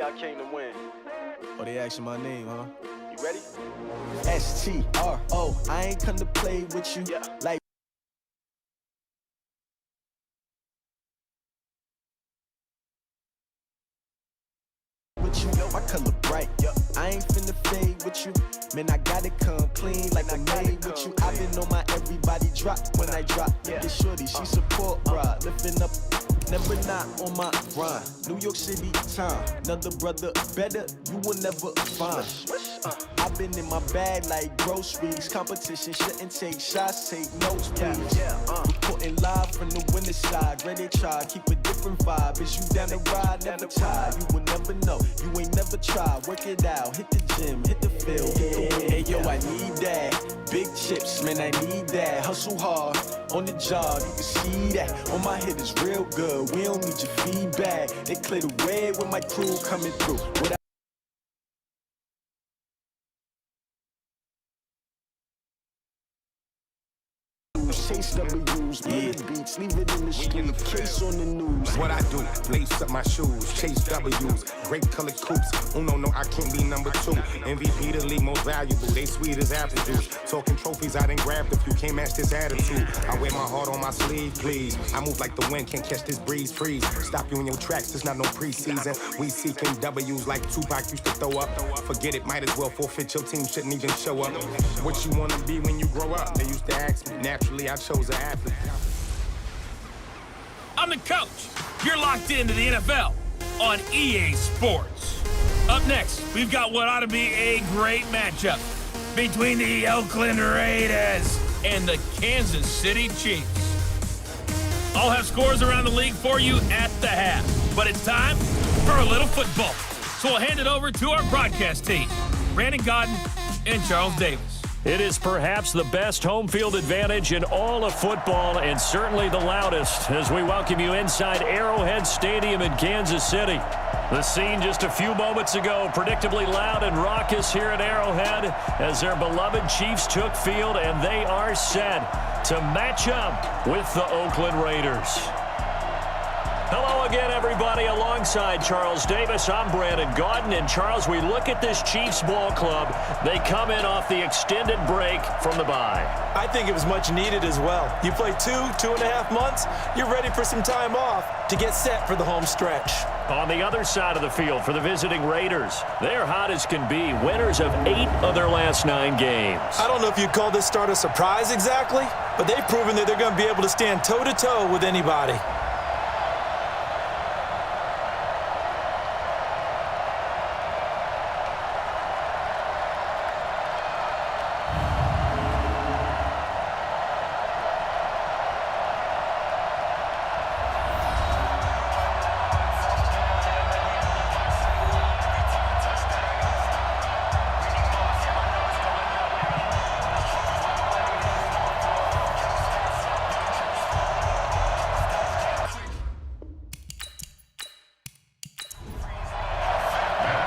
I came to win. Oh, they asking my name, huh? You ready? S-T-R-O, I ain't come to play with you. Yeah. Like with you, my color bright. I ain't finna fade with you. Man, I gotta come clean like I'm made with you. I been on my everybody drop when I drop. Look at shorty, she support ride. Lifting up, never not on my grind. New York City time, another brother better, you will never find. I've been in my bag like groceries. Competition shouldn't take shots, take notes, please. Reporting live from the winter side. Ready to try, keep a different vibe. Is you down the ride, never tired. You will never know, you ain't never tried. Work it out, hit the gym, hit the field, hit the win. Hey yo, I need that. Big chips, man, I need that. Hustle hard, on the job, you can see that. On my head is real good, we don't need your feedback. They clear the way with my crew coming through. Chase W's, beats, leave it in the street, case on the news. What I do, lace up my shoes, chase W's, grape colored coops. No, I can't be number 2. MVP the league most valuable, they sweet as apple juice. Talking trophies, I done grabbed a few, can't match this attitude. I wear my heart on my sleeve, please. I move like the wind, can't catch this breeze, freeze. Stop you in your tracks, it's not no preseason. We seeking W's like Tupac used to throw up. Forget it, might as well forfeit, your team shouldn't even show up. What you wanna be when you grow up? They used to ask me, naturally I chose an athlete. I'm the coach. You're locked into the NFL on EA Sports. Up next, we've got what ought to be a great matchup between the Oakland Raiders and the Kansas City Chiefs. I'll have scores around the league for you at the half, but it's time for a little football. So we'll hand it over to our broadcast team, Brandon Godden and Charles Davis. It is perhaps the best home field advantage in all of football, and certainly the loudest, as we welcome you inside Arrowhead Stadium in Kansas City. The scene just a few moments ago, predictably loud and raucous here at Arrowhead as their beloved Chiefs took field, and they are set to match up with the Oakland Raiders. Hello again, everybody. Alongside Charles Davis, I'm Brandon Godden. And Charles, we look at this Chiefs ball club. They come in off the extended break from the bye. I think it was much needed as well. You play 2.5 months, you're ready for some time off to get set for the home stretch. On the other side of the field for the visiting Raiders, they're hot as can be, winners of 8 of their last 9 games. I don't know if you'd call this start a surprise exactly, but they've proven that they're going to be able to stand toe-to-toe with anybody.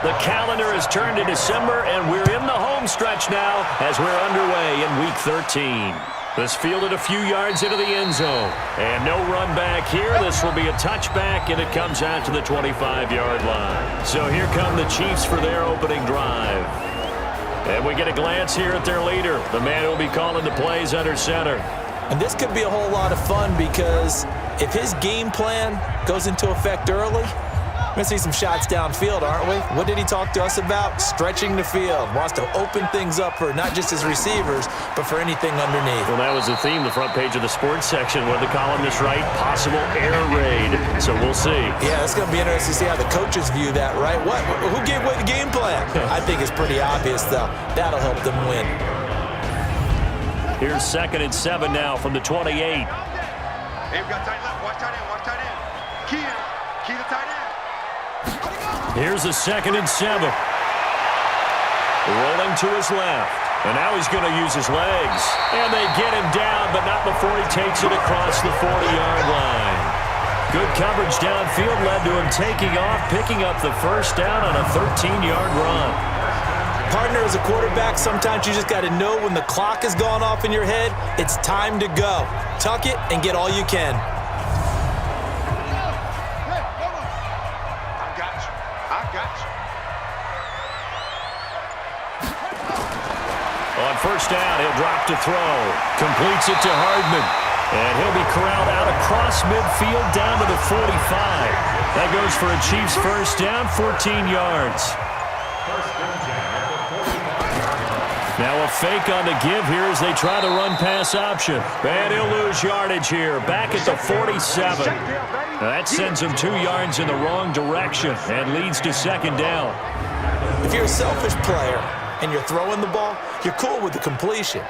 The calendar has turned to December, and we're in the home stretch now as we're underway in Week 13. This fielded a few yards into the end zone. And no run back here. This will be a touchback, and it comes out to the 25-yard line. So here come the Chiefs for their opening drive. And we get a glance here at their leader, the man who will be calling the plays under center. And this could be a whole lot of fun because if his game plan goes into effect early, we're going to see some shots downfield, aren't we? What did he talk to us about? Stretching the field. Wants to open things up for not just his receivers, but for anything underneath. Well, that was the theme, the front page of the sports section. What did the columnist write? Possible air raid. So we'll see. Yeah, it's going to be interesting to see how the coaches view that, right? Who gave away the game plan? I think it's pretty obvious, though. That'll help them win. Here's 2nd and 7 now from the 28. Hey, we've got tight left. Watch tight end. Watch tight end. Key the tight end. Here's a 2nd and 7. Rolling to his left. And now he's going to use his legs. And they get him down, but not before he takes it across the 40-yard line. Good coverage downfield led to him taking off, picking up the first down on a 13-yard run. Partner, as a quarterback, sometimes you just got to know when the clock has gone off in your head, it's time to go. Tuck it and get all you can. I got you. On first down, he'll drop to throw. Completes it to Hardman. And he'll be corralled out across midfield down to the 45. That goes for a Chiefs first down, 14 yards. Now a fake on the give here as they try the run-pass option. And he'll lose yardage here, back at the 47. That sends him 2 yards in the wrong direction and leads to second down. If you're a selfish player and you're throwing the ball, you're cool with the completion.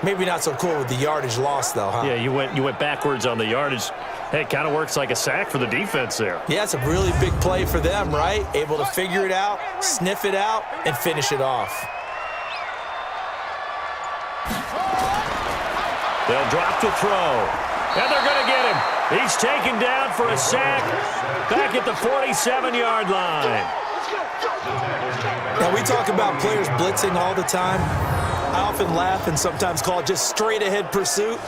Maybe not so cool with the yardage loss, though, huh? Yeah, you went backwards on the yardage. Hey, it kind of works like a sack for the defense there. Yeah, it's a really big play for them, right? Able to figure it out, sniff it out, and finish it off. They'll drop to throw. And they're going to get him. He's taken down for a sack back at the 47-yard line. Now, we talk about players blitzing all the time. I often laugh and sometimes call it just straight-ahead pursuit.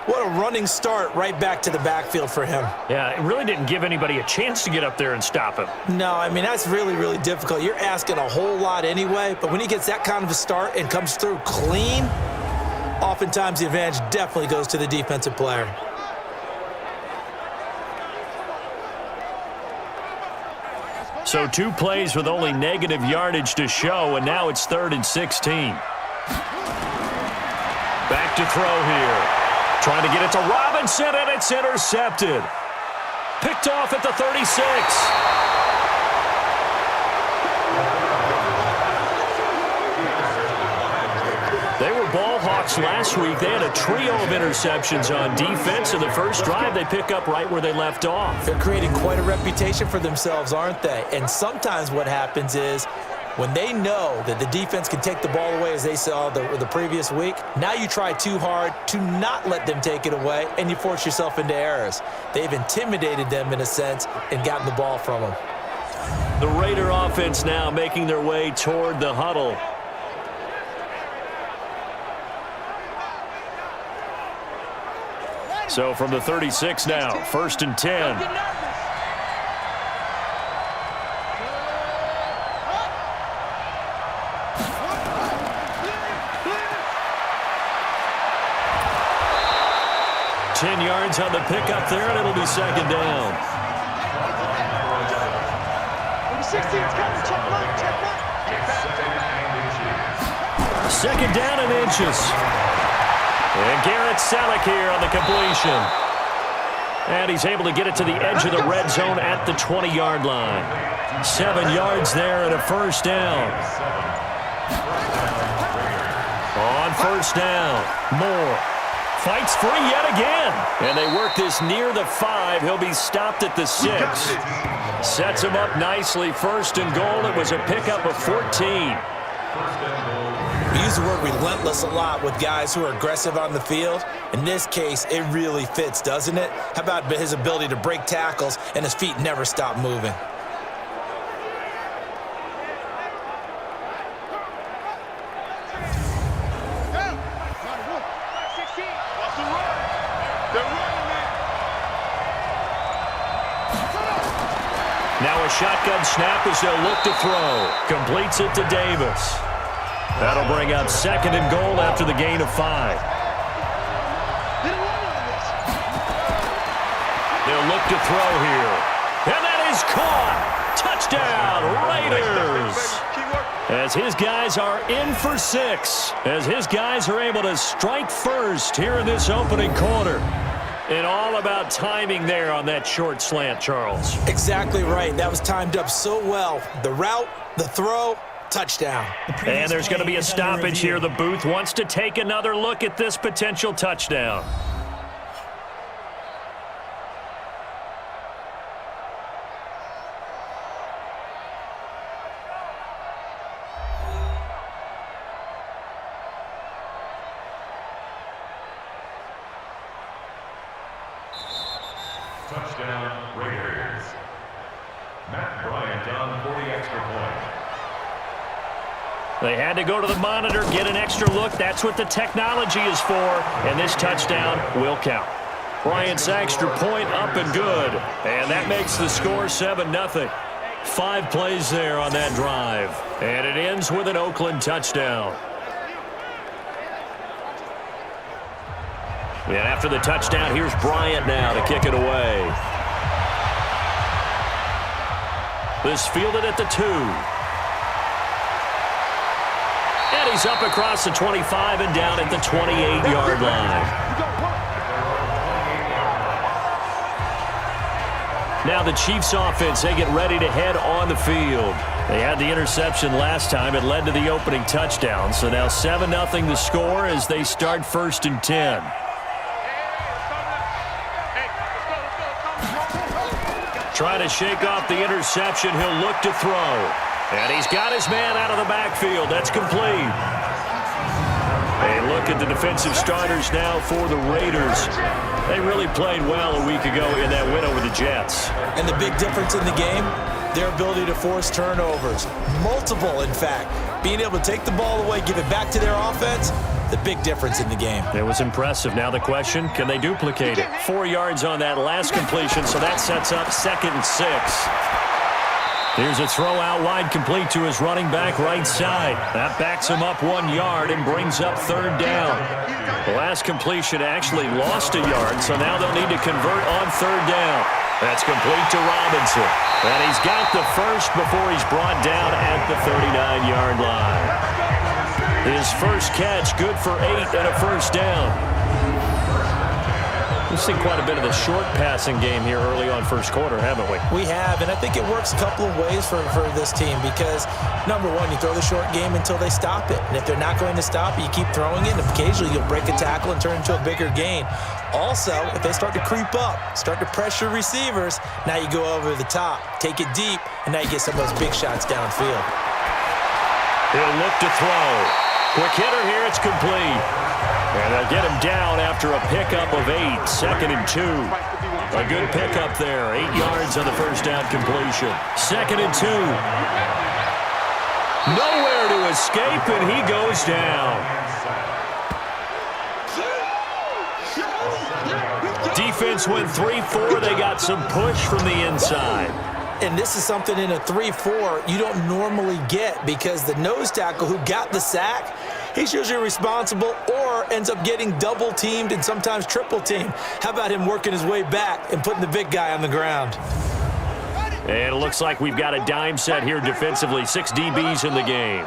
What a running start right back to the backfield for him. Yeah, it really didn't give anybody a chance to get up there and stop him. No, I mean, that's really, really difficult. You're asking a whole lot anyway, but when he gets that kind of a start and comes through clean, oftentimes the advantage definitely goes to the defensive player. So 2 plays with only negative yardage to show, and now it's 3rd and 16. Back to throw here. Trying to get it to Robinson, and it's intercepted. Picked off at the 36. They were ball hawks last week. They had a trio of interceptions on defense. In the first drive, they pick up right where they left off. They're creating quite a reputation for themselves, aren't they? And sometimes what happens is when they know that the defense can take the ball away, as they saw the previous week, now you try too hard to not let them take it away, and you force yourself into errors. They've intimidated them in a sense and gotten the ball from them. The Raider offense now making their way toward the huddle. So from the 36 now, 1st and 10. Ten yards on the pickup there, and it'll be second down. Second down and inches. And Garrett Selleck here on the completion. And he's able to get it to the edge of the red zone at the 20-yard line. 7 yards there and a first down. On first down, Moore fights free yet again. And they work this near the 5. He'll be stopped at the 6. Sets him up nicely. 1st and goal. It was a pickup of 14. We use the word relentless a lot with guys who are aggressive on the field. In this case, it really fits, doesn't it? How about his ability to break tackles and his feet never stop moving? Now a shotgun snap as they'll look to throw. Completes it to Davis. That'll bring up 2nd and goal after the gain of 5. They'll look to throw here. And that is caught. Touchdown, Raiders. As his guys are in for 6. As his guys are able to strike first here in this opening quarter. And all about timing there on that short slant, Charles. Exactly right. That was timed up so well. The route, the throw, touchdown. And there's going to be a stoppage here. The booth wants to take another look at this potential touchdown. Touchdown, Raiders. Matt Bryant on for the extra point. They had to go to the monitor, get an extra look. That's what the technology is for. And this touchdown will count. Bryant's extra point up and good. And that makes the score 7-0. 5 plays there on that drive. And it ends with an Oakland touchdown. And after the touchdown, here's Bryant now to kick it away. This fielded at the 2. And he's up across the 25 and down at the 28-yard line. Now the Chiefs offense, they get ready to head on the field. They had the interception last time. It led to the opening touchdown. So now 7-0 the score as they start 1st and 10. Trying to shake off the interception. He'll look to throw. And he's got his man out of the backfield. That's complete. A look at the defensive starters now for the Raiders. They really played well a week ago in that win over the Jets. And the big difference in the game, their ability to force turnovers. Multiple, in fact. Being able to take the ball away, give it back to their offense, the big difference in the game. It was impressive. Now the question, can they duplicate it? 4 yards on that last completion, so that sets up 2nd and 6. Here's a throw out wide, complete to his running back right side. That backs him up 1 yard and brings up 3rd down. The last completion actually lost a yard, so now they'll need to convert on 3rd down. That's complete to Robinson. And he's got the first before he's brought down at the 39-yard line. His first catch, good for 8 and a 1st down. We've seen quite a bit of the short passing game here early on 1st quarter, haven't we? We have, and I think it works a couple of ways for this team because, number one, you throw the short game until they stop it. And if they're not going to stop it, you keep throwing it, and occasionally you'll break a tackle and turn it into a bigger gain. Also, if they start to creep up, start to pressure receivers, now you go over the top, take it deep, and now you get some of those big shots downfield. He'll look to throw. Quick hitter here, it's complete. And they'll get him down after a pickup of 8, 2nd and 2. A good pickup there, 8 yards on the 1st down completion. 2nd and 2. Nowhere to escape, and he goes down. Defense went 3-4. They got some push from the inside. And this is something in a 3-4 you don't normally get because the nose tackle who got the sack, he's usually responsible or ends up getting double-teamed and sometimes triple-teamed. How about him working his way back and putting the big guy on the ground? And it looks like we've got a dime set here defensively. 6 DBs in the game.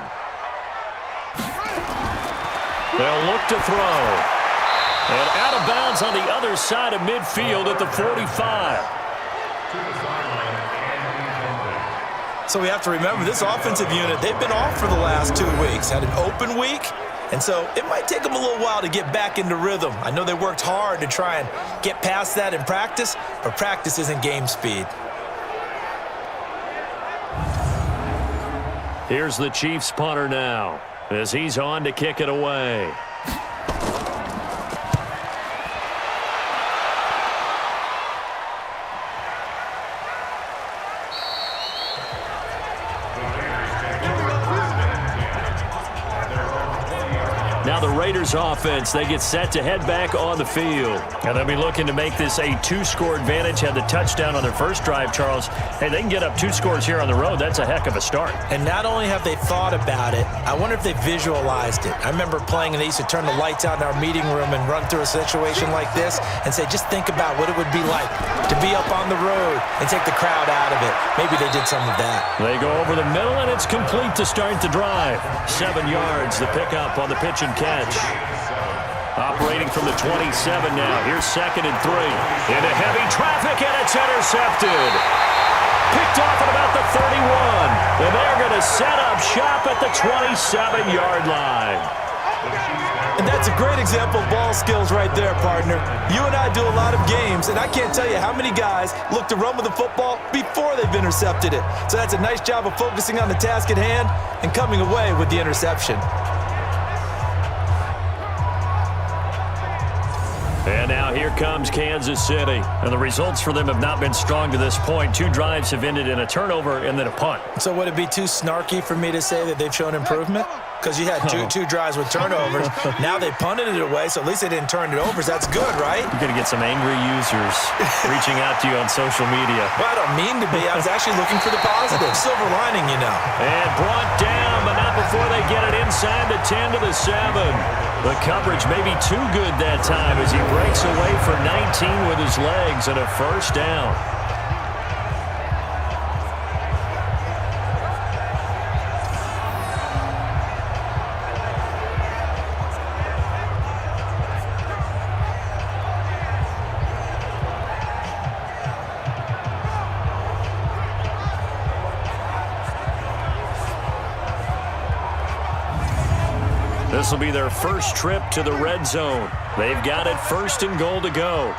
They'll look to throw. And out of bounds on the other side of midfield at the 45. So we have to remember this offensive unit, they've been off for the last 2 weeks. Had an open week, and so it might take them a little while to get back into rhythm. I know they worked hard to try and get past that in practice, but practice isn't game speed. Here's the Chiefs punter now as he's on to kick it away. Now the Raiders offense, they get set to head back on the field. And they'll be looking to make this a 2-score advantage. Had the touchdown on their first drive, Charles. Hey, they can get up 2 scores here on the road. That's a heck of a start. And not only have they thought about it, I wonder if they visualized it. I remember playing and they used to turn the lights out in our meeting room and run through a situation like this and say, just think about what it would be like to be up on the road and take the crowd out of it. Maybe they did some of that. They go over the middle, and it's complete to start the drive. 7 yards, the pickup on the pitch and catch. Operating from the 27 now. Here's 2nd and 3. Into heavy traffic, and it's intercepted. Picked off at about the 31. And they're going to set up shop at the 27-yard line. And that's a great example of ball skills right there, partner. You and I do a lot of games, and I can't tell you how many guys look to run with the football before they've intercepted it. So that's a nice job of focusing on the task at hand and coming away with the interception. And now here comes Kansas City. And the results for them have not been strong to this point. 2 drives have ended in a turnover and then a punt. So would it be too snarky for me to say that they've shown improvement? because you had two drives with turnovers. Now they punted it away, so at least they didn't turn it over. So that's good, right? You're going to get some angry users reaching out to you on social media. Well, I don't mean to be. I was actually looking for the positive. Silver lining, you know. And brought down, but not before they get it inside the 10 to the 7. The coverage may be too good that time as he breaks away for 19 with his legs and a first down. This will be their first trip to the red zone. They've got it 1st and goal to go.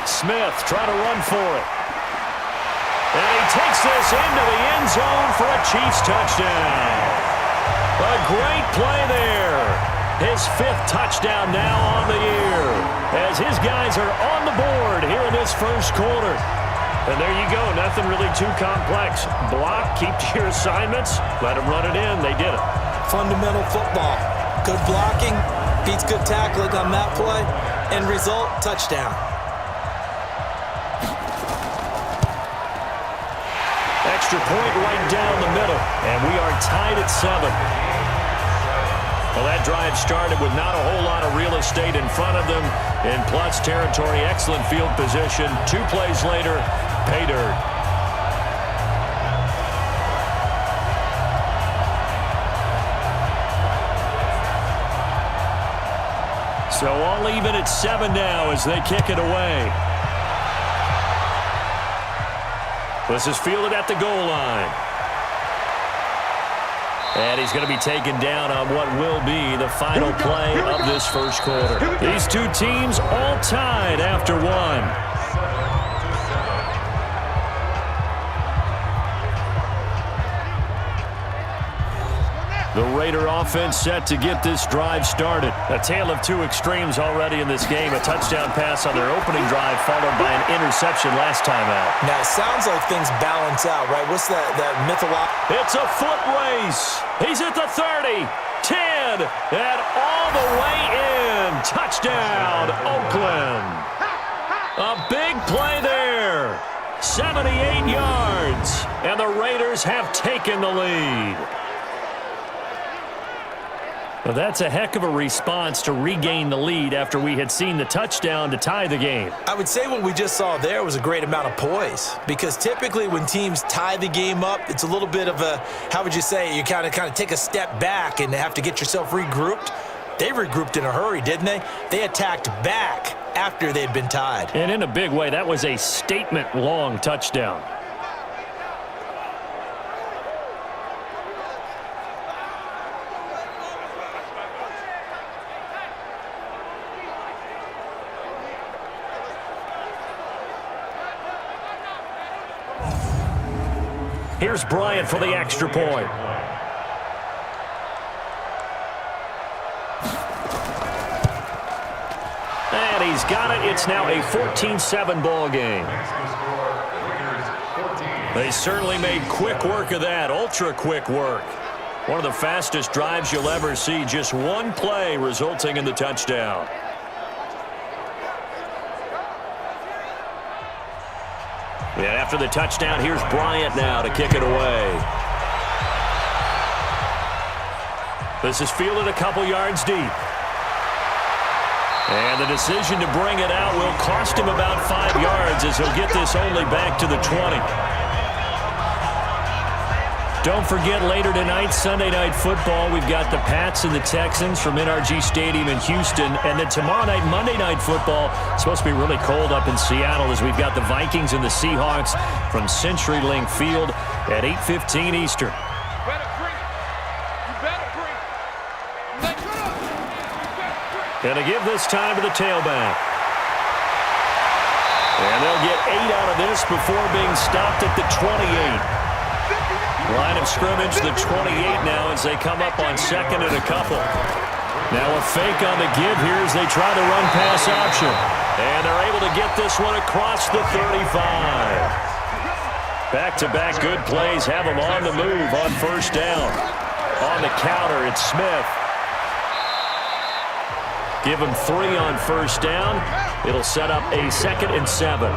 Smith trying to run for it. And he takes this into the end zone for a Chiefs touchdown. A great play there. His 5th touchdown now on the year as his guys are on the board here in this first quarter. And there you go, nothing really too complex. Block, keep to your assignments, let them run it in. They did it. Fundamental football. Good blocking, beats good tackling on that play, end result, touchdown. Extra point right down the middle, and we are tied at 7. Well, that drive started with not a whole lot of real estate in front of them. In plus territory, excellent field position. 2 plays later, pay dirt. So all even at 7 now as they kick it away. This is fielded at the goal line. And he's going to be taken down on what will be the final play of this first quarter. These two teams all tied after 1. The Raider offense set to get this drive started. A tale of 2 extremes already in this game. A touchdown pass on their opening drive followed by an interception last time out. Now, it sounds like things balance out, right? What's that mythological? It's a foot race. He's at the 30, 10, and all the way in. Touchdown, Oakland. A big play there. 78 yards, and the Raiders have taken the lead. Well, that's a heck of a response to regain the lead after we had seen the touchdown to tie the game. I would say what we just saw there was a great amount of poise, because typically when teams tie the game up, it's a little bit of a, how would you say, you kind of take a step back and have to get yourself regrouped. They regrouped in a hurry, didn't they? They attacked back after they'd been tied. And in a big way, that was a statement-long touchdown. Here's Bryant for the extra point. And he's got it. It's now a 14-7 ball game. They certainly made quick work of that, ultra-quick work. One of the fastest drives you'll ever see, just 1 play resulting in the touchdown. And after the touchdown, here's Bryant now to kick it away. This is fielded a couple yards deep. And the decision to bring it out will cost him about 5 yards as he'll get this only back to the 20. Don't forget, later tonight, Sunday Night Football, we've got the Pats and the Texans from NRG Stadium in Houston. And then tomorrow night, Monday Night Football, it's supposed to be really cold up in Seattle as we've got the Vikings and the Seahawks from CenturyLink Field at 8:15 Eastern. And to give this time to the tailback. And they'll get 8 out of this before being stopped at the 28. Line of scrimmage, the 28 now as they come up on 2nd and a couple. Now a fake on the give here as they try the run pass option. And they're able to get this one across the 35. Back-to-back good plays have them on the move on first down. On the counter, it's Smith. Give him 3 on first down. It'll set up a 2nd and 7.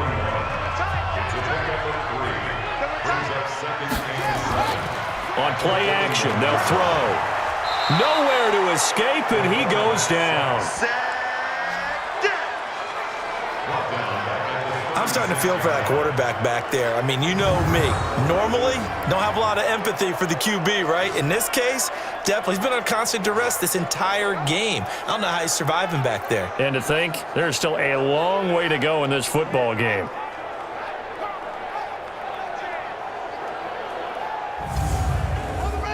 On play action, they'll throw. Nowhere to escape, and he goes down. I'm starting to feel for that quarterback back there. I mean, you know me. Normally, don't have a lot of empathy for the QB, right? In this case, definitely. He's been on constant duress this entire game. I don't know how he's surviving back there. And to think, there's still a long way to go in this football game.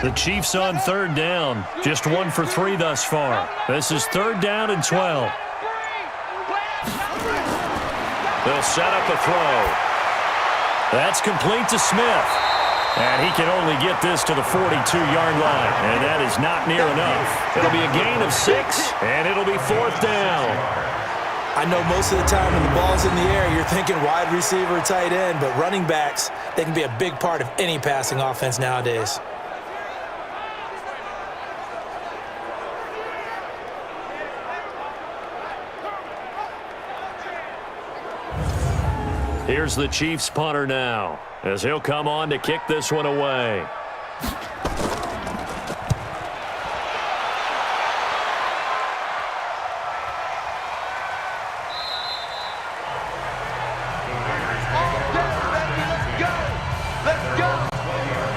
The Chiefs on 3rd down. Just 1 for 3 thus far. This is 3rd down and 12. They'll set up a throw. That's complete to Smith. And he can only get this to the 42-yard line. And that is not near enough. It'll be a gain of 6, and it'll be 4th down. I know most of the time when the ball's in the air, you're thinking wide receiver, tight end, but running backs, they can be a big part of any passing offense nowadays. Here's the Chiefs punter now, as he'll come on to kick this one away.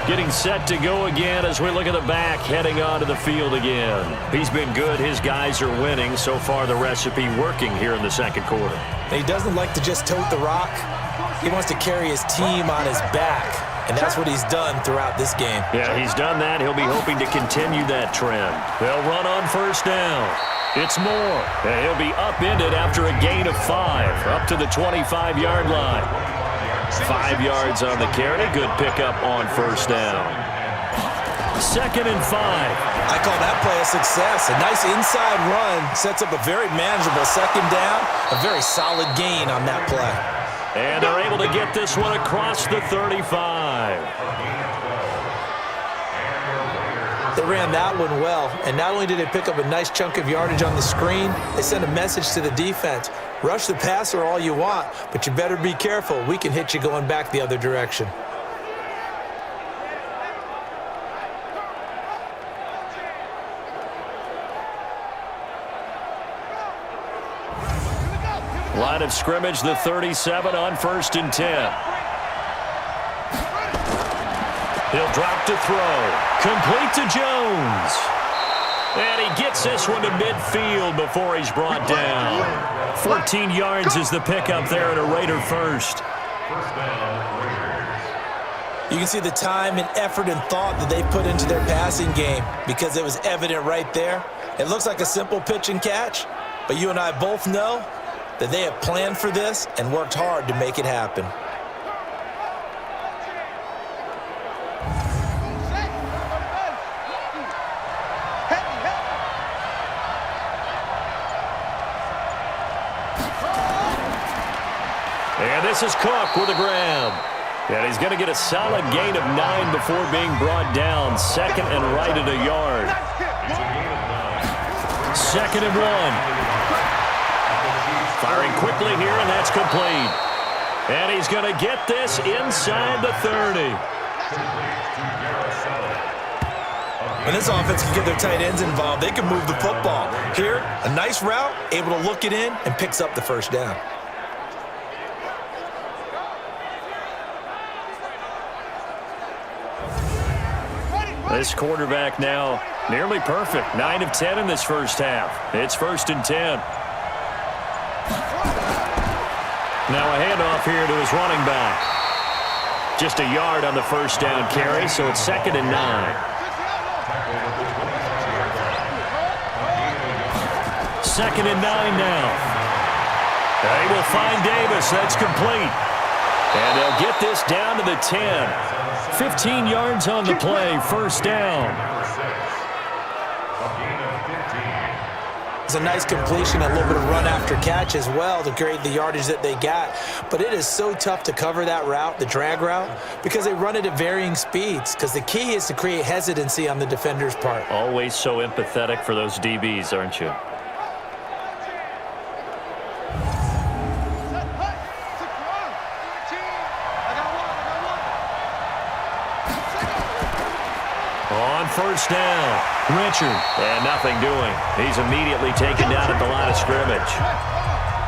Getting set to go again as we look at the back heading onto the field again. He's been good. His guys are winning. So far, the recipe working here in the 2nd quarter. He doesn't like to just tote the rock. He wants to carry his team on his back, and that's what he's done throughout this game. Yeah, he's done that. He'll be hoping to continue that trend. They'll run on first down. It's Moore, and he'll be upended after a gain of 5, up to the 25-yard line. 5 yards on the carry. Good pickup on first down. 2nd and 5. I call that play a success. A nice inside run sets up a very manageable 2nd down. A very solid gain on that play. And they're able to get this one across the 35. They ran that one well, and not only did they pick up a nice chunk of yardage on the screen, they sent a message to the defense. Rush the passer all you want, but you better be careful. We can hit you going back the other direction. Line of scrimmage, the 37 on 1st and 10. He'll drop to throw. Complete to Jones. And he gets this one to midfield before he's brought down. 14 yards is the pickup there at a Raider first. You can see the time and effort and thought that they put into their passing game because it was evident right there. It looks like a simple pitch and catch, but you and I both know that they have planned for this and worked hard to make it happen. And this is Cook with a grab. And he's going to get a solid gain of 9 before being brought down. 2nd and right at a yard. 2nd and 1. Firing quickly here, and that's complete. And he's going to get this inside the 30. When this offense can get their tight ends involved, they can move the football. Here, a nice route, able to look it in, and picks up the first down. This quarterback now nearly perfect. 9 of 10 in this first half. It's 1st and 10. Now a handoff here to his running back. Just a yard on the first down carry, so it's 2nd and 9. 2nd and 9 now. They will find Davis. That's complete. And they'll get this down to the 10. 15 yards on the play, first down. It's a nice completion, a little bit of run after catch as well to create the yardage that they got. But it is so tough to cover that route, the drag route, because they run it at varying speeds. Because the key is to create hesitancy on the defender's part. Always so empathetic for those DBs, aren't you? On first down, Richard, and nothing doing. He's immediately taken down at the line of scrimmage.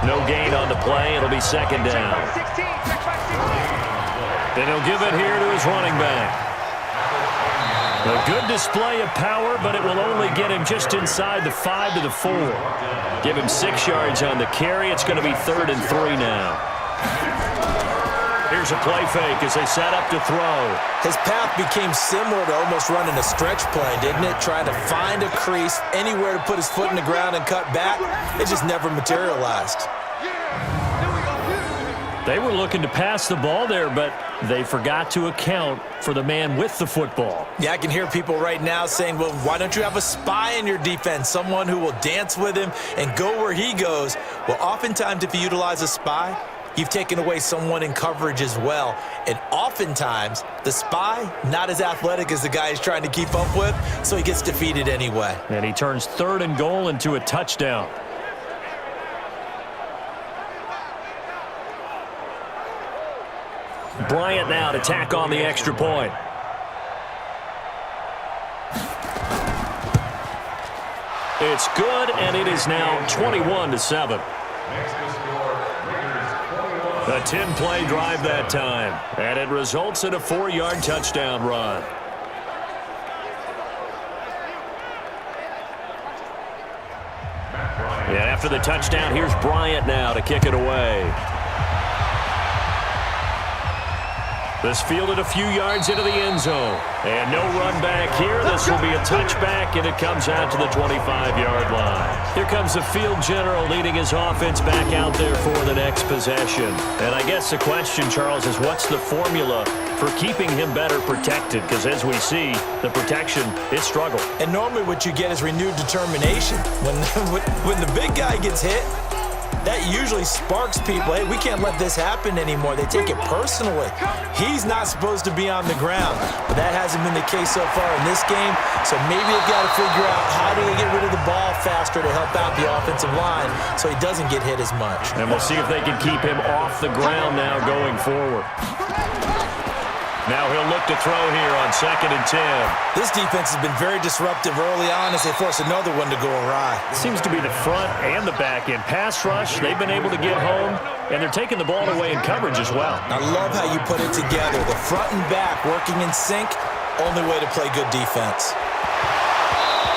No gain on the play. It'll be second down. And he'll give it here to his running back. A good display of power, but it will only get him just inside the 5 to the 4. Give him 6 yards on the carry. It's going to be 3rd and 3 now. Here's a play fake as they set up to throw. His path became similar to almost running a stretch play, didn't it? Trying to find a crease, anywhere to put his foot in the ground and cut back. It just never materialized. They were looking to pass the ball there, but they forgot to account for the man with the football. Yeah, I can hear people right now saying, well, why don't you have a spy in your defense, someone who will dance with him and go where he goes? Well, oftentimes if you utilize a spy, you've taken away someone in coverage as well. And oftentimes, the spy, not as athletic as the guy he's trying to keep up with, so he gets defeated anyway. And he turns 3rd and goal into a touchdown. Bryant now to tack on the extra point. It's good, and it is now 21-7. A 10-play drive that time, and it results in a 4-yard touchdown run. And after the touchdown, here's Bryant now to kick it away. This fielded a few yards into the end zone. And no run back here. This will be a touchback, and it comes out to the 25-yard line. Here comes the field general leading his offense back out there for the next possession. And I guess the question, Charles, is what's the formula for keeping him better protected? Because as we see, the protection is struggle. And normally what you get is renewed determination. When the big guy gets hit, that usually sparks people. Hey, we can't let this happen anymore. They take it personally. He's not supposed to be on the ground, but that hasn't been the case so far in this game. So maybe they've got to figure out how do they get rid of the ball faster to help out the offensive line so he doesn't get hit as much. And we'll see if they can keep him off the ground now going forward. Now he'll look to throw here on 2nd and 10. This defense has been very disruptive early on as they force another one to go awry. Seems to be the front and the back end. Pass rush, they've been able to get home, and they're taking the ball away in coverage as well. I love how you put it together. The front and back working in sync, only way to play good defense.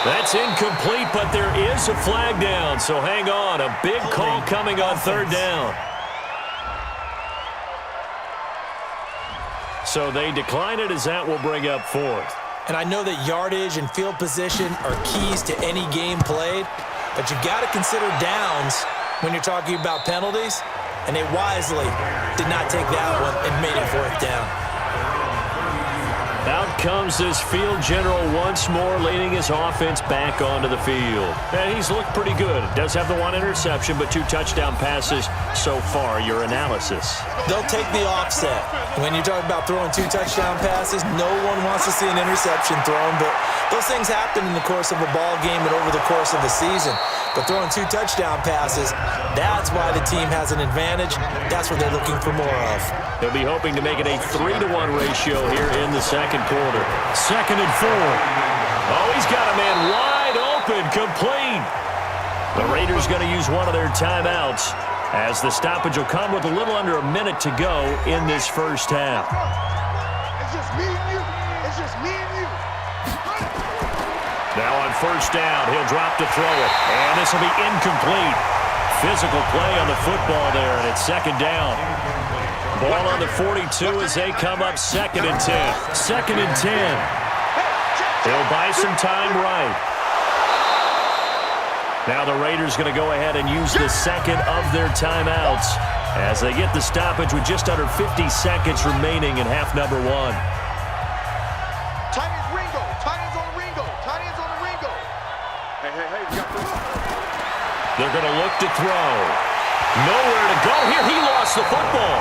That's incomplete, but there is a flag down, so hang on. A big call coming on 3rd down. So they decline it as that will bring up 4th. And I know that yardage and field position are keys to any game played, but you've got to consider downs when you're talking about penalties, and they wisely did not take that one and made it 4th down. Out comes this field general once more, leading his offense back onto the field. And he's looked pretty good. Does have the 1 interception, but 2 touchdown passes so far. Your analysis? They'll take the offset. When you talk about throwing 2 touchdown passes, no one wants to see an interception thrown, but those things happen in the course of a ball game and over the course of the season. But throwing 2 touchdown passes, that's why the team has an advantage. That's what they're looking for more of. They'll be hoping to make it a 3-to-1 ratio here in the second quarter. 2nd and 4. Oh, he's got a man wide open, complete. The Raiders going to use one of their timeouts as the stoppage will come with a little under a minute to go in this first half. It's just me and you. It's just me and you. Now on first down, he'll drop to throw it. And this will be incomplete. Physical play on the football there, and it's 2nd down. Ball on the 42 as they come up 2nd and 10. 2nd and 10. He'll buy some time right. Now the Raiders going to go ahead and use the second of their timeouts as they get the stoppage with just under 50 seconds remaining in half number 1. Tight ends Ringo. Tight ends on the Ringo. Tight ends on the Ringo. Hey, we got this. They're going to look to throw. Nowhere to go here. He lost the football.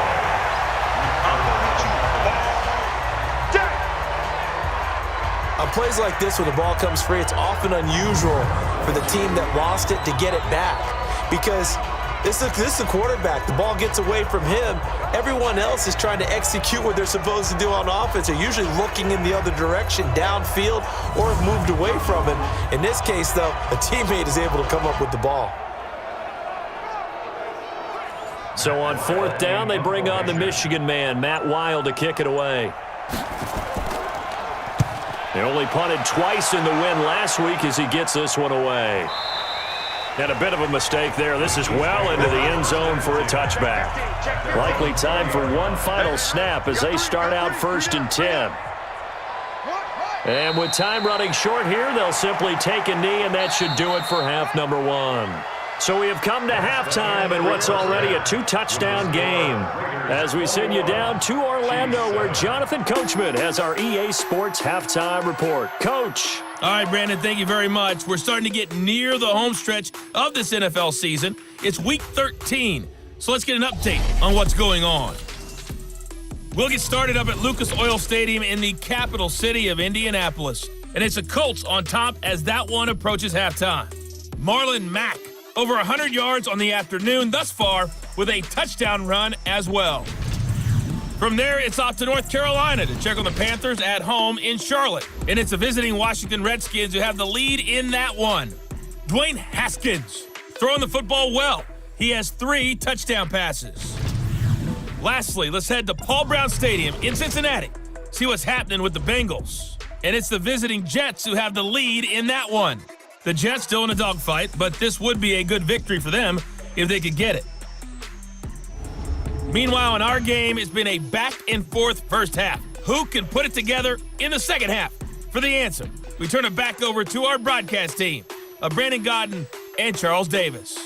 On plays like this where the ball comes free, it's often unusual for the team that lost it to get it back because this is the quarterback. The ball gets away from him. Everyone else is trying to execute what they're supposed to do on offense. They're usually looking in the other direction, downfield, or have moved away from it. In this case, though, a teammate is able to come up with the ball. So on 4th down, they bring on the Michigan man, Matt Wild, to kick it away. They only punted twice in the win last week as he gets this one away. And a bit of a mistake there. This is well into the end zone for a touchback. Likely time for one final snap as they start out 1st and 10. And with time running short here, they'll simply take a knee, and that should do it for half number 1. So we have come to halftime in what's already a 2-touchdown game as we send you down to Orlando where Jonathan Coachman has our EA Sports Halftime Report. Coach. All right, Brandon, thank you very much. We're starting to get near the home stretch of this NFL season. It's Week 13, so let's get an update on what's going on. We'll get started up at Lucas Oil Stadium in the capital city of Indianapolis, and it's the Colts on top as that one approaches halftime. Marlon Mack, over 100 yards on the afternoon thus far with a touchdown run as well. From there, it's off to North Carolina to check on the Panthers at home in Charlotte. And it's the visiting Washington Redskins who have the lead in that one. Dwayne Haskins throwing the football well. He has 3 touchdown passes. Lastly, let's head to Paul Brown Stadium in Cincinnati. See what's happening with the Bengals. And it's the visiting Jets who have the lead in that one. The Jets still in a dogfight, but this would be a good victory for them if they could get it. Meanwhile, in our game, it's been a back-and-forth first half. Who can put it together in the second half? For the answer, we turn it back over to our broadcast team of Brandon Godden and Charles Davis.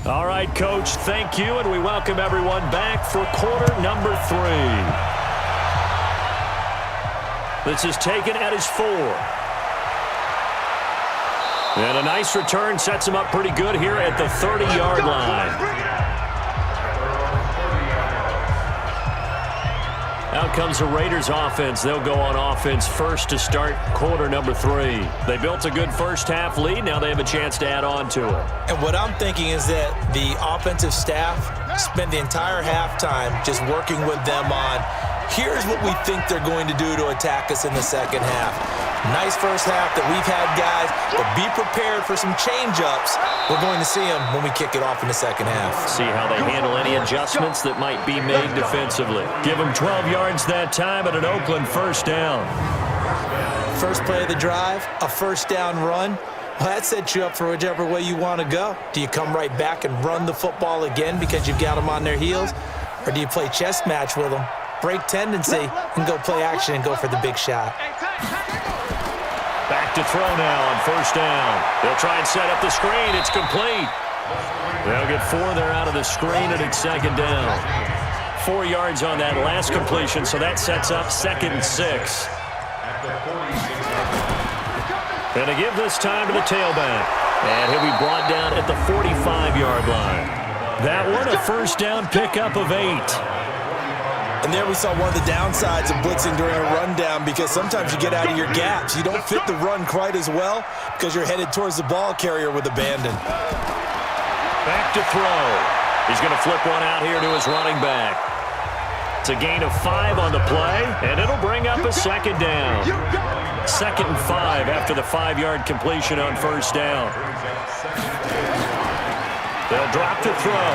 All right, Coach, thank you, and we welcome everyone back for quarter number 3. This is taken at his 4. And a nice return sets him up pretty good here at the 30-yard line. Out comes the Raiders offense. They'll go on offense first to start quarter number 3. They built a good first half lead. Now they have a chance to add on to it. And what I'm thinking is that the offensive staff spent the entire halftime just working with them on here's what we think they're going to do to attack us in the second half. Nice first half that we've had, guys, but be prepared for some change-ups. We're going to see them when we kick it off in the second half. See how they handle any adjustments that might be made defensively. Give them 12 yards that time at an Oakland first down. First play of the drive, a first down run. Well, that sets you up for whichever way you want to go. Do you come right back and run the football again because you've got them on their heels? Or do you play chess match with them, break tendency, and go play action and go for the big shot? Back to throw now on first down. They'll try and set up the screen. It's complete. They'll get 4 there out of the screen, and it's second down. 4 yards on that last completion, so that sets up 2nd and 6. And to give this time to the tailback. And he'll be brought down at the 45-yard line. That one, a first down pickup of 8. And there we saw one of the downsides of blitzing during a rundown because sometimes you get out of your gaps. You don't fit the run quite as well because you're headed towards the ball carrier with abandon. Back to throw. He's going to flip one out here to his running back. It's a gain of 5 on the play, and it'll bring up a second down. 2nd and 5 after the 5-yard completion on first down. They'll drop to throw.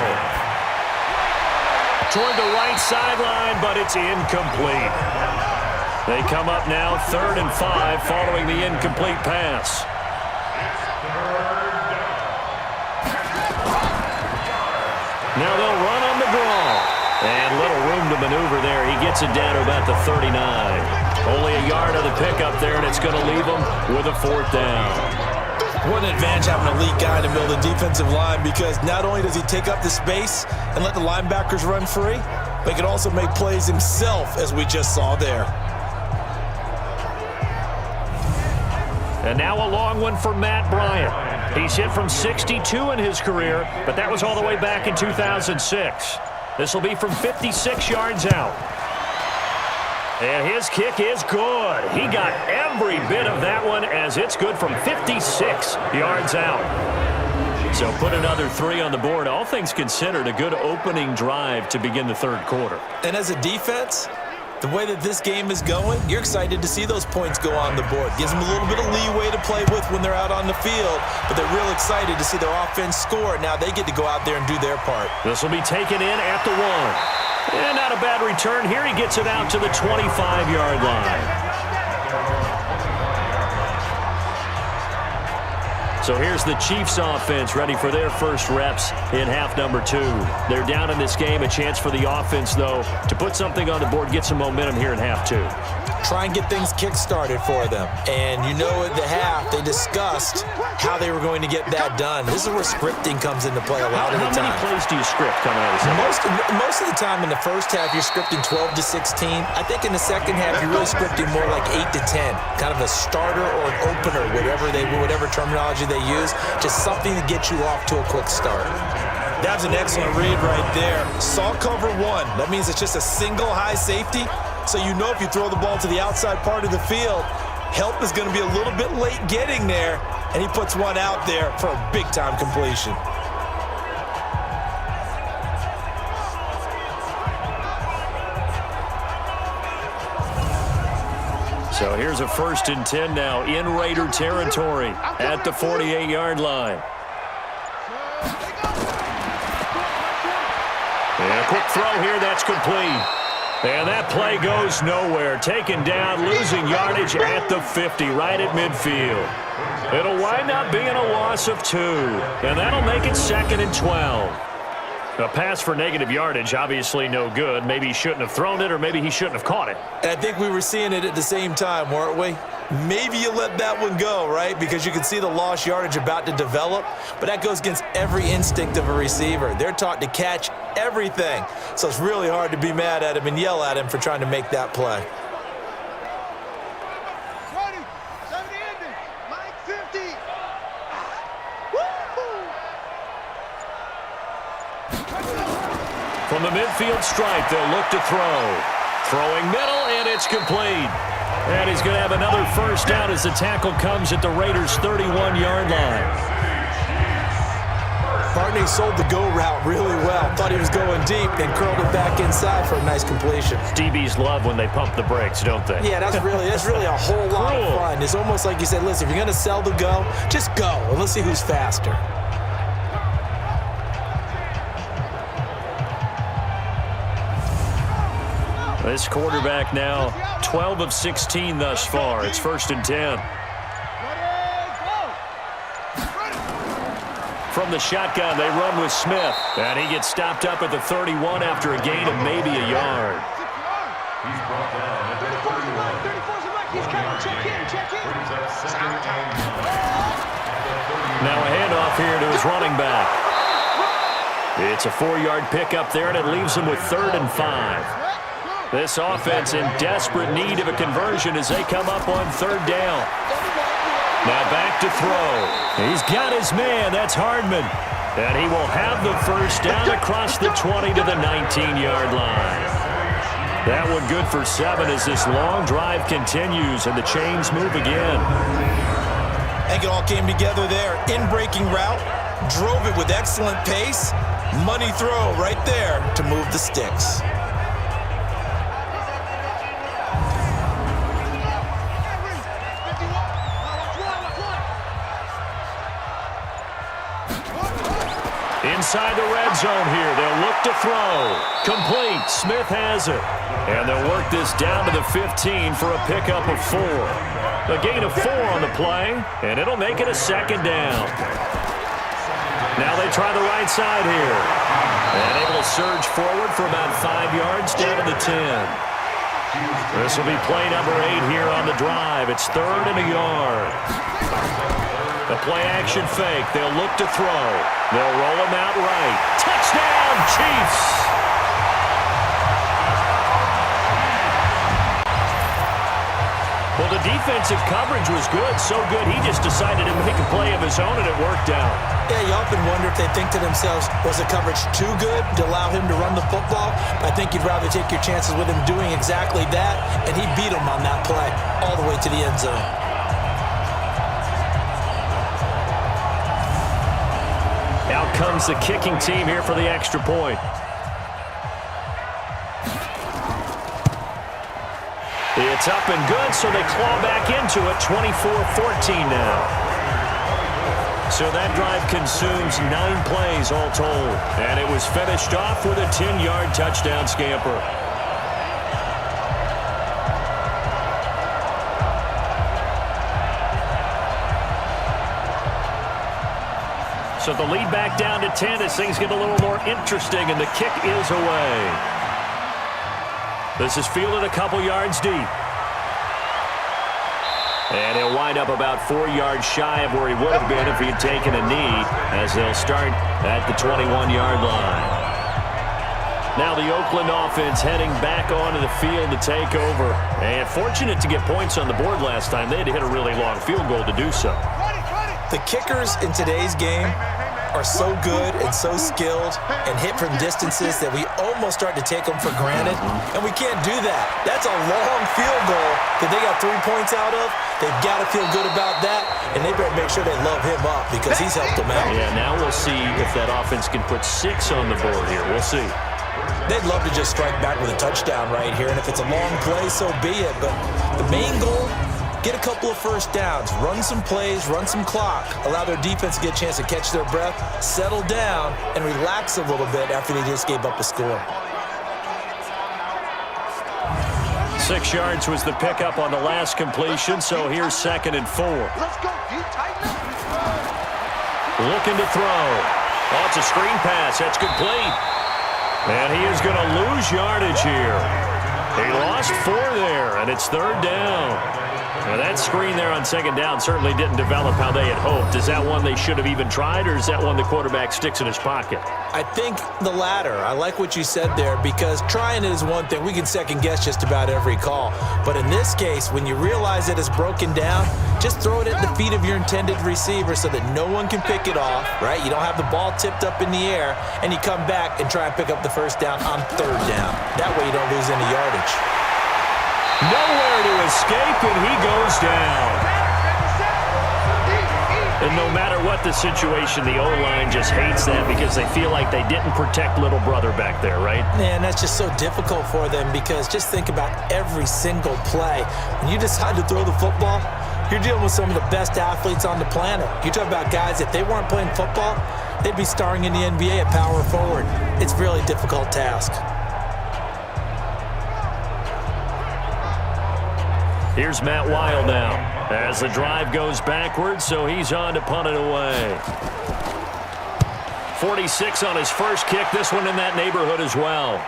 Toward the right sideline, but it's incomplete. They come up now 3rd and 5 following the incomplete pass. Now they'll run on the draw. And little room to maneuver there. He gets it down to about the 39. Only a yard of the pickup there, and it's going to leave him with a 4th down. What an advantage having an elite guy to build a defensive line because not only does he take up the space and let the linebackers run free, but he can also make plays himself, as we just saw there. And now a long one for Matt Bryant. He's hit from 62 in his career, but that was all the way back in 2006. This will be from 56 yards out. And his kick is good. He got every bit of that one as it's good from 56 yards out. So put another 3 on the board. All things considered, a good opening drive to begin the third quarter. And as a defense, the way that this game is going, you're excited to see those points go on the board. Gives them a little bit of leeway to play with when they're out on the field, but they're real excited to see their offense score. Now they get to go out there and do their part. This will be taken in at the 1. And not a bad return here. He gets it out to the 25-yard line. So here's the Chiefs offense ready for their first reps in half number 2. They're down in this game. A chance for the offense, though, to put something on the board, get some momentum here in half 2. Try and get things kick-started for them. And you know at the half, they discussed how they were going to get that done. This is where scripting comes into play a lot of the time. How many plays do you script coming out of this? Most of the time in the first half, you're scripting 12 to 16. I think in the second half, you're really scripting more like 8 to 10. Kind of a starter or an opener, whatever terminology they use. Just something to get you off to a quick start. That was an excellent read right there. Saw cover 1. That means it's just a single high safety. So you know if you throw the ball to the outside part of the field, help is going to be a little bit late getting there, and he puts one out there for a big-time completion. So here's a 1st and 10 now in Raider territory at the 48-yard line. And a quick throw here, that's complete. And that play goes nowhere. Taken down, losing yardage at the 50, right at midfield. It'll wind up being a loss of 2. And that'll make it 2nd and 12. A pass for negative yardage, obviously no good. Maybe he shouldn't have thrown it, or maybe he shouldn't have caught it. And I think we were seeing it at the same time, weren't we? Maybe you let that one go, right? Because you can see the lost yardage about to develop, but that goes against every instinct of a receiver. They're taught to catch everything. So it's really hard to be mad at him and yell at him for trying to make that play. From the midfield stripe, they'll look to throw. Throwing middle, and it's complete. And he's going to have another first down as the tackle comes at the Raiders' 31-yard line. Barney sold the go route really well. Thought he was going deep, then curled it back inside for a nice completion. DBs love when they pump the brakes, don't they? Yeah, that's really a whole lot of fun. It's almost like you said, listen, if you're going to sell the go, just go, and let's see who's faster. This quarterback now 12 of 16 thus far. It's 1st and 10. From the shotgun, they run with Smith. And he gets stopped up at the 31 after a gain of maybe a yard. He's brought down at the 31. Now a handoff here to his running back. It's a 4-yard pickup there, and it leaves him with 3rd and 5. This offense in desperate need of a conversion as they come up on 3rd down. Now back to throw. He's got his man. That's Hardman. And he will have the first down across the 20 to the 19-yard line. That one good for 7 as this long drive continues and the chains move again. I think it all came together there. In-breaking route. Drove it with excellent pace. Money throw right there to move the sticks. Inside the red zone here, they'll look to throw. Complete. Smith has it. And they'll work this down to the 15 for a pickup of 4. A gain of 4 on the play, and it'll make it a 2nd down. Now they try the right side here. And able to surge forward for about 5 yards down to the 10. This will be play number 8 here on the drive. It's 3rd and a yard. The play-action fake. They'll look to throw. They'll roll him out right. Touchdown, Chiefs! Well, the defensive coverage was good, so good he just decided to make a play of his own, and it worked out. Yeah, you often wonder if they think to themselves, was the coverage too good to allow him to run the football? I think you'd rather take your chances with him doing exactly that, and he beat him on that play all the way to the end zone. Out comes the kicking team here for the extra point. It's up and good, so they claw back into it, 24-14 now. So that drive consumes 9 plays all told, and it was finished off with a 10-yard touchdown scamper. So the lead back down to 10 as things get a little more interesting, and the kick is away. This is fielded a couple yards deep. And he'll wind up about 4 yards shy of where he would have been if he had taken a knee, as they'll start at the 21-yard line. Now the Oakland offense heading back onto the field to take over. And fortunate to get points on the board last time. They had to hit a really long field goal to do so. The kickers in today's game are so good and so skilled and hit from distances that we almost start to take them for granted, and we can't do that. That's a long field goal that they got 3 points out of. They've got to feel good about that, and they better make sure they love him up because he's helped them out. Yeah, now we'll see if that offense can put 6 on the board here. We'll see. They'd love to just strike back with a touchdown right here, and if it's a long play, so be it. But the main goal, get a couple of first downs, run some plays, run some clock, allow their defense to get a chance to catch their breath, settle down, and relax a little bit after they just gave up a score. 6 yards was the pickup on the last completion, so here's 2nd and 4. Let's go, D. Tighten up. Looking to throw. Oh, it's a screen pass. That's complete. And he is going to lose yardage here. He lost 4 there, and it's 3rd down. Now that screen there on 2nd down certainly didn't develop how they had hoped. Is that one they should have even tried, or is that one the quarterback sticks in his pocket? I think the latter. I like what you said there because trying it is one thing. We can second guess just about every call. But in this case, when you realize that it's broken down, just throw it at the feet of your intended receiver so that no one can pick it off, right? You don't have the ball tipped up in the air, and you come back and try and pick up the first down on 3rd down. That way you don't lose any yardage. Nowhere to escape, and he goes down. And no matter what the situation, the O-line just hates that because they feel like they didn't protect little brother back there, right? Man, that's just so difficult for them because just think about every single play. When you decide to throw the football, you're dealing with some of the best athletes on the planet. You talk about guys, if they weren't playing football, they'd be starring in the NBA at power forward. It's a really difficult task. Here's Matt Weil now as the drive goes backwards, so he's on to punt it away. 46 on his first kick, this one in that neighborhood as well.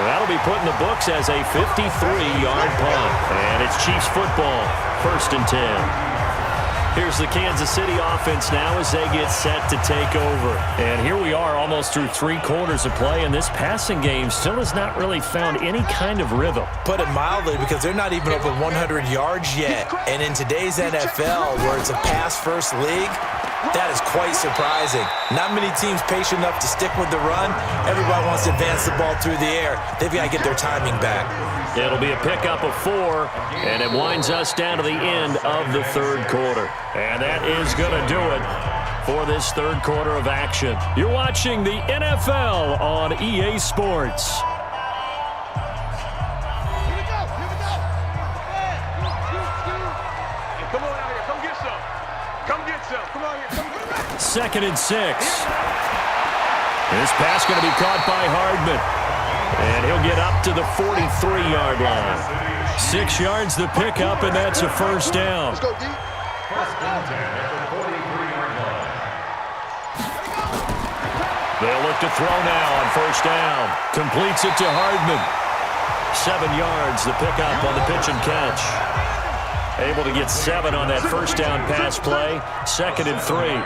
That'll be put in the books as a 53-yard punt, and it's Chiefs football, 1st and 10. Here's the Kansas City offense now as they get set to take over. And here we are almost through 3 quarters of play, and this passing game still has not really found any kind of rhythm. Put it mildly, because they're not even over 100 yards yet. And in today's NFL, where it's a pass-first league, that is quite surprising. Not many teams patient enough to stick with the run. Everybody wants to advance the ball through the air. They've got to get their timing back. It'll be a pickup of 4, and it winds us down to the end of the 3rd quarter. And that is going to do it for this 3rd quarter of action. You're watching the NFL on EA Sports. Come on out here. Come get some. Come get some. Come on here. Come get some. 2nd and 6. This pass going to be caught by Hardman. And he'll get up to the 43-yard line. 6 yards the pickup, and that's a 1st down. Let's go, D. They'll look to throw now on 1st down. Completes it to Hardman. 7 yards the pickup on the pitch and catch. Able to get 7 on that 1st down pass play. 2nd and 3.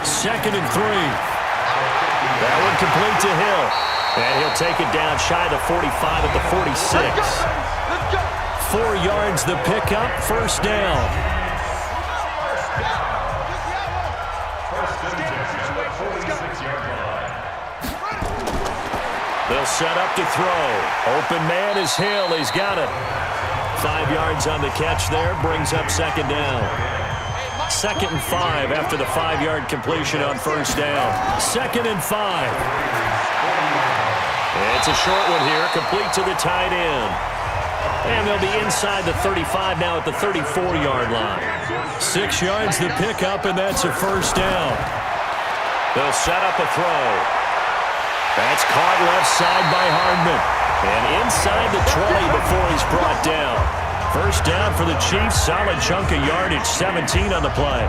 2nd and 3. That one complete to Hill. And he'll take it down shy of the 45 at the 46. 4 yards the pickup, first down. They'll set up to throw. Open man is Hill. He's got it. 5 yards on the catch there. Brings up second down. 2nd and 5 after the 5-yard completion on first down. 2nd and 5. It's a short one here. Complete to the tight end. And they'll be inside the 35 now at the 34-yard line. 6 yards the pickup, and that's a first down. They'll set up a throw. That's caught left side by Hardman. And inside the 20 before he's brought down. First down for the Chiefs. Solid chunk of yardage. 17 on the play.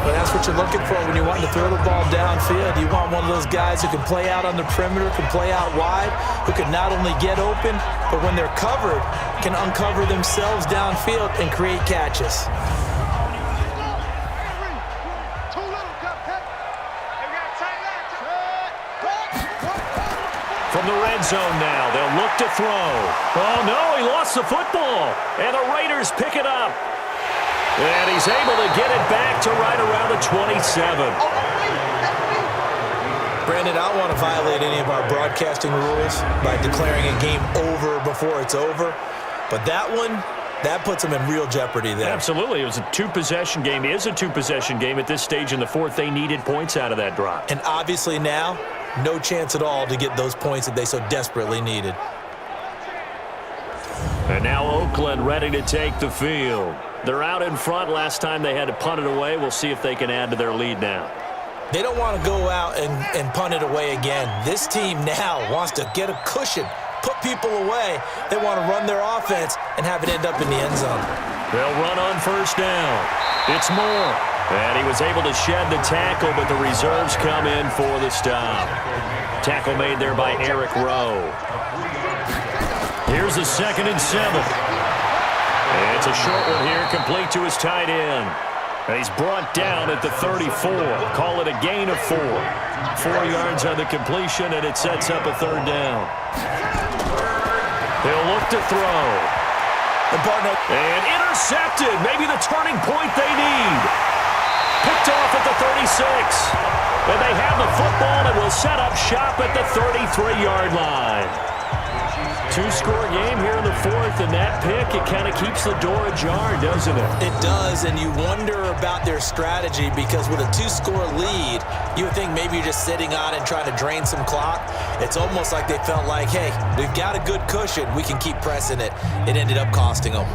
But that's what you're looking for when you want to throw the ball downfield. You want one of those guys who can play out on the perimeter, can play out wide, who can not only get open, but when they're covered, can uncover themselves downfield and create catches. From the red zone now, they'll look to throw. Oh, no, he lost the football. And the Raiders pick it up. And he's able to get it back to right around the 27. Brandon, I don't want to violate any of our broadcasting rules by declaring a game over before it's over. But that one, that puts them in real jeopardy there. Absolutely. It was a 2-possession game. It is a 2-possession game at this stage in the fourth. They needed points out of that drop. And obviously now, no chance at all to get those points that they so desperately needed. And now Oakland ready to take the field. They're out in front. Last time they had to punt it away. We'll see if they can add to their lead now. They don't want to go out and punt it away again. This team now wants to get a cushion, put people away. They want to run their offense and have it end up in the end zone. They'll run on first down. It's Moore. And he was able to shed the tackle, but the reserves come in for the stop. Tackle made there by Eric Rowe. Here's the 2nd and 7. It's a short one here, complete to his tight end. He's brought down at the 34. Call it a gain of 4. 4 yards on the completion, and it sets up a third down. He'll look to throw. And intercepted. Maybe the turning point they need. Picked off at the 36. And they have the football and will set up shop at the 33-yard line. 2-score game here in the fourth, and that pick, it kind of keeps the door ajar, doesn't it? It does, and you wonder about their strategy because with a 2-score lead, you would think maybe you're just sitting on it and trying to drain some clock. It's almost like they felt like, hey, we've got a good cushion. We can keep pressing it. It ended up costing them.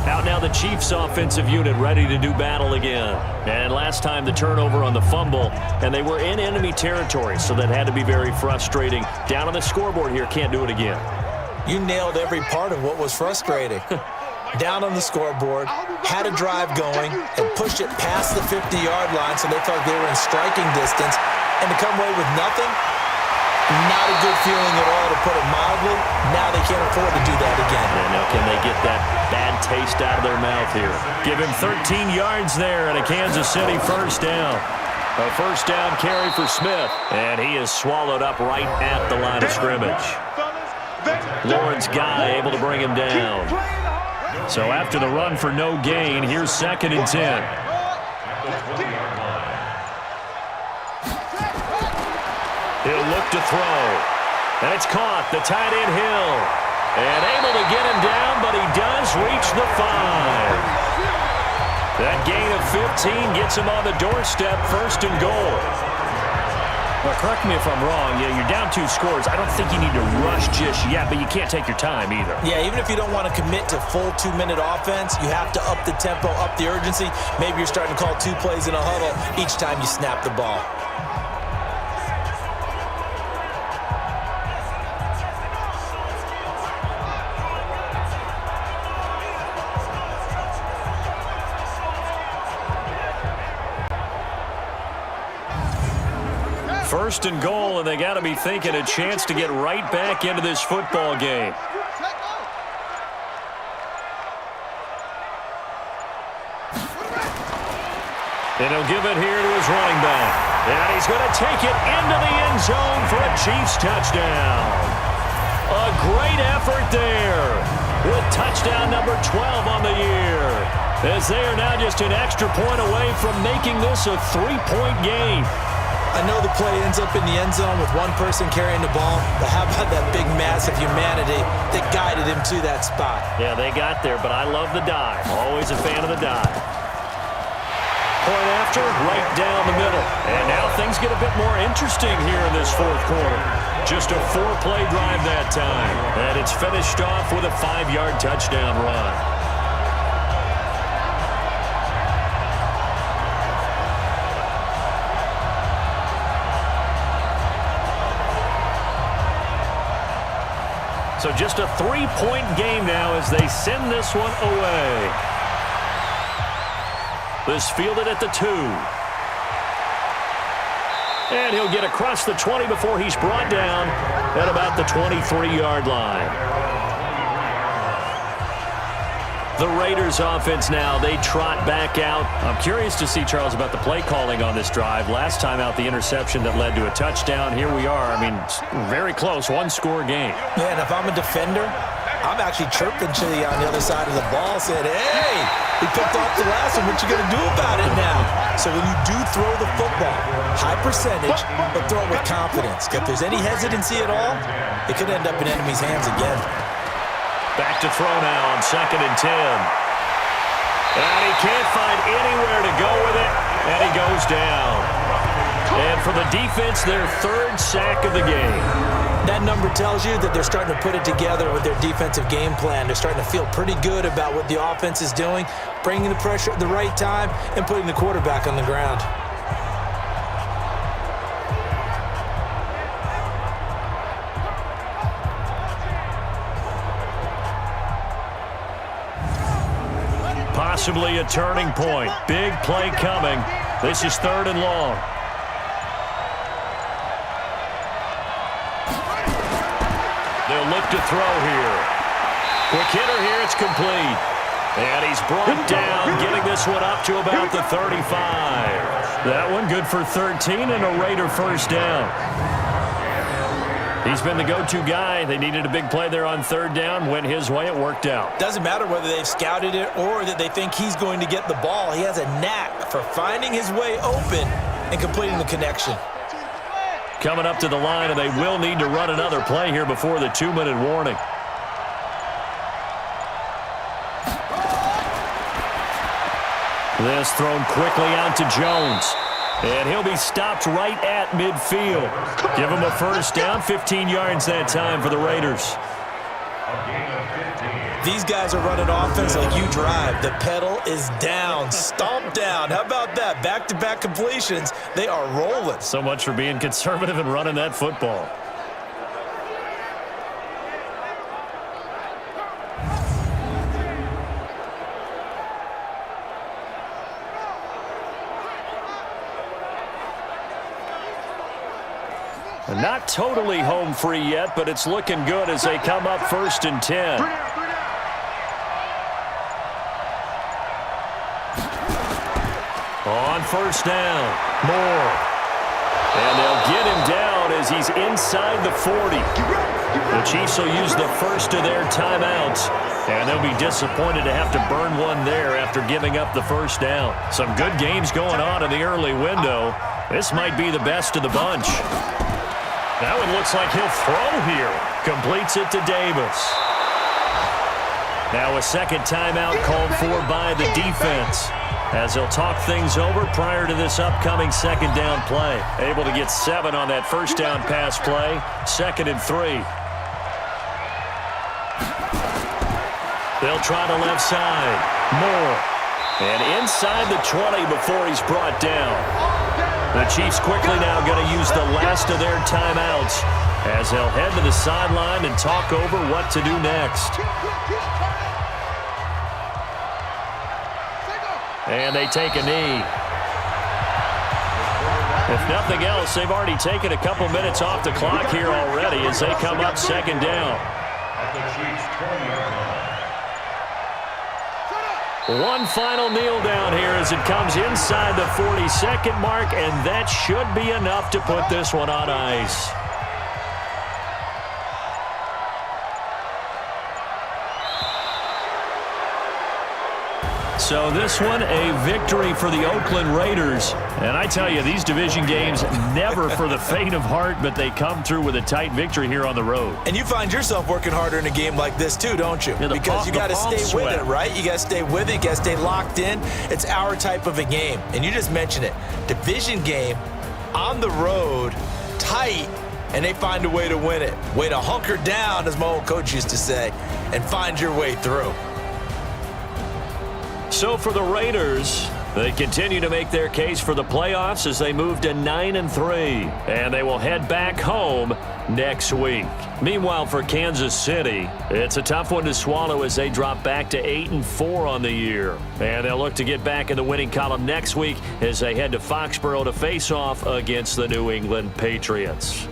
Out now the Chiefs offensive unit ready to do battle again. And last time the turnover on the fumble, and they were in enemy territory, so that had to be very frustrating. Down on the scoreboard here, can't do it again. You nailed every part of what was frustrating. Down on the scoreboard, had a drive going, and pushed it past the 50-yard line so they thought they were in striking distance, and to come away with nothing, not a good feeling at all, to put it mildly. Now they can't afford to do that again. And now can they get that bad taste out of their mouth here? Give him 13 yards there and a Kansas City first down. A first down carry for Smith, and he is swallowed up right at the line of scrimmage. Lawrence Guy able to bring him down. So after the run for no gain, here's 2nd and 10. He'll look to throw. And it's caught. The tight end Hill. And able to get him down, but he does reach the 5. That gain of 15 gets him on the doorstep, 1st and goal. Well, correct me if I'm wrong. Yeah, you're down 2 scores. I don't think you need to rush just yet, but you can't take your time either. Yeah, even if you don't want to commit to full 2-minute offense, you have to up the tempo, up the urgency. Maybe you're starting to call 2 plays in a huddle each time you snap the ball. First and goal, and they got to be thinking a chance to get right back into this football game. And he'll give it here to his running back. And he's going to take it into the end zone for a Chiefs touchdown. A great effort there with touchdown number 12 on the year, as they are now just an extra point away from making this a 3-point game. I know the play ends up in the end zone with one person carrying the ball, but how about that big mass of humanity that guided him to that spot? Yeah, they got there, but I love the dive. Always a fan of the dive. Point after, right down the middle. And now things get a bit more interesting here in this fourth quarter. Just a 4-play drive that time. And it's finished off with a 5-yard touchdown run. So just a 3-point game now as they send this one away. This fielded at the 2. And he'll get across the 20 before he's brought down at about the 23-yard line. The Raiders offense now, they trot back out. I'm curious to see, Charles, about the play calling on this drive. Last time out, the interception that led to a touchdown. Here we are. I mean, very close, one-score game. Yeah, and if I'm a defender, I'm actually chirping to you on the other side of the ball, saying, hey, we picked off the last one. What you going to do about it now? So when you do throw the football, high percentage, but throw it with confidence. If there's any hesitancy at all, it could end up in enemy's hands again. Back to throw now on 2nd and 10. And he can't find anywhere to go with it, and he goes down. And for the defense, their 3rd sack of the game. That number tells you that they're starting to put it together with their defensive game plan. They're starting to feel pretty good about what the offense is doing, bringing the pressure at the right time, and putting the quarterback on the ground. Possibly a turning point. Big play coming. This is 3rd and long. They'll look to throw here. Quick hitter here. It's complete. And he's brought down, getting this one up to about the 35. That one good for 13 and a Raider first down. He's been the go-to guy. They needed a big play there on 3rd down. Went his way. It worked out. Doesn't matter whether they've scouted it or that they think he's going to get the ball. He has a knack for finding his way open and completing the connection. Coming up to the line, and they will need to run another play here before the 2-minute warning. This thrown quickly out to Jones. And he'll be stopped right at midfield. Give him a first down, 15 yards that time for the Raiders. These guys are running offense like you drive. The pedal is down, stomp down. How about that? Back-to-back completions. They are rolling. So much for being conservative and running that football. Not totally home free yet, but it's looking good as they come up 1st and 10. On 1st down, Moore. And they'll get him down as he's inside the 40. The Chiefs will use the first of their timeouts, and they'll be disappointed to have to burn one there after giving up the first down. Some good games going on in the early window. This might be the best of the bunch. That one looks like he'll throw here. Completes it to Davis. Now a second timeout called for by the defense, as they'll talk things over prior to this upcoming 2nd down play. Able to get 7 on that first down pass play. 2nd and 3. They'll try the left side. Moore. And inside the 20 before he's brought down. The Chiefs quickly now going to use the last of their timeouts as they'll head to the sideline and talk over what to do next. And they take a knee. If nothing else, they've already taken a couple minutes off the clock here already as they come up 2nd down. One final kneel down here as it comes inside the 40-second mark, and that should be enough to put this one on ice. So this one, a victory for the Oakland Raiders. And I tell you, these division games, never for the faint of heart, but they come through with a tight victory here on the road. And you find yourself working harder in a game like this too, don't you? Yeah, because you got to stay with it, right? You got to stay with it. You got to stay locked in. It's our type of a game. And you just mentioned it. Division game, on the road, tight, and they find a way to win it. Way to hunker down, as my old coach used to say, and find your way through. So for the Raiders, they continue to make their case for the playoffs as they move to 9-3, and they will head back home next week. Meanwhile, for Kansas City, it's a tough one to swallow as they drop back to 8-4 on the year, and they'll look to get back in the winning column next week as they head to Foxborough to face off against the New England Patriots.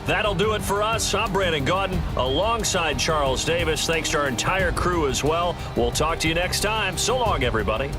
That'll do it for us. I'm Brandon Gaudin alongside Charles Davis. Thanks to our entire crew as well. We'll talk to you next time. So long, everybody.